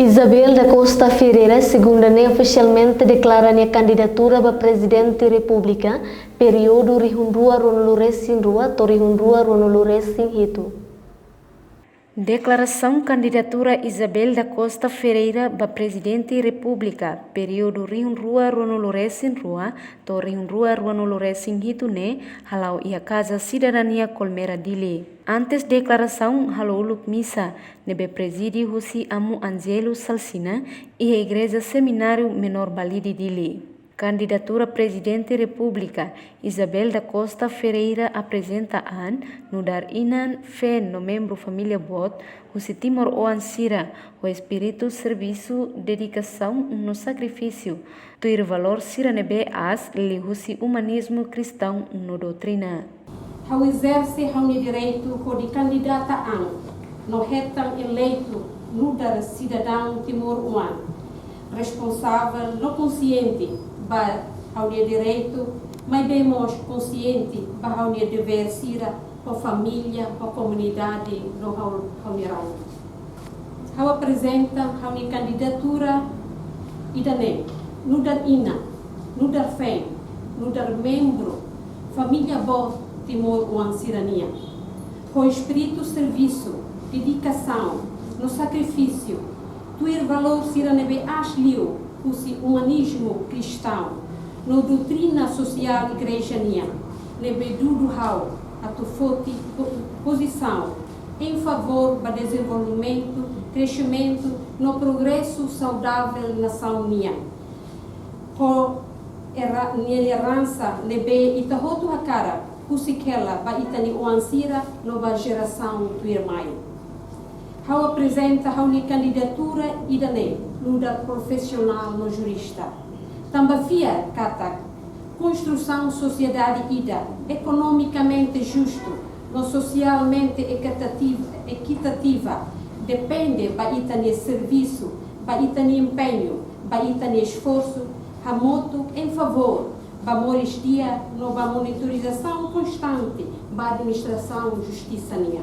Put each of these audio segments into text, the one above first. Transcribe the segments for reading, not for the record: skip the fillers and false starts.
Isabel da Costa Ferreira, segunda-feira, oficialmente declara a candidatura para presidente da República, período Rihundua Ronulures Sinrua, Torihundua Ronulures Sinhitu. Declaração candidatura Isabel da Costa Ferreira para presidente da República, período Rihundua Ronulures Sinrua, Torihundua Ronulures Sinhitu ne, halau ia Casa Cidadania Colmera Dili. Antes declaração, halouluk missa, nebe presidi Husi Amu Angelo Salsina e a Igreja Seminário Menor Balidi Dili. Candidatura Presidente da República, Isabel da Costa Ferreira apresenta no dar inan fé no membro família Bot, Husi Timor Oan Sira, o espírito serviço, dedicação no sacrifício, tuir valor Sira nebe as li Husi humanismo cristão no doutrina. Ao exerce o direito de candidata no retam eleito no dar cidadão Timor-Oan, responsável no consciente para ao direito, mas bemos consciente para o dever sira para a família, para a comunidade no Hauniral. Ao apresenta a candidatura idane, no dar ina, no dar fé, no dar membro, família Bot Timor-Oan Sirania, com espírito serviço, dedicação, no sacrifício, tuir valor siranebe asliu, o humanismo cristão, no doutrina social igrejania, nebe dudu hau, a tu forte posição, em favor do desenvolvimento, crescimento, no progresso saudável nação minha. Com herança, nebe itahotu hakara, Husikela, ba itani oansira, nova geração do irmão. How apresenta a candidatura idane, luda profissional no jurista. Tambafia kata construção sociedade ida, economicamente justo, no socialmente equitativa, depende ba itani serviço, ba itani empenho, ba itani esforço, hamoto em favor ba moristia, nova monitorização constante, ba administração justiça nia.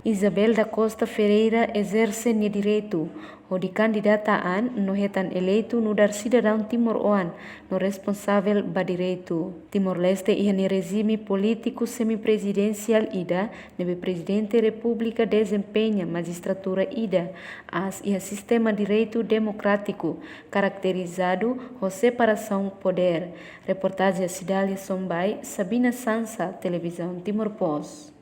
Isabel da Costa Ferreira exerce o direito de candidata no retan eleito no dar cidadão Timor-Oan, no responsável ba direito. Timor-Leste e no regime político semipresidencial ida, nebe presidente da República desempenha magistratura ida, as e a sistema direito democrático, caracterizado por separação poder. Reportagem Cidália Sombai, Sabina Sansa, Televisão Timor Post.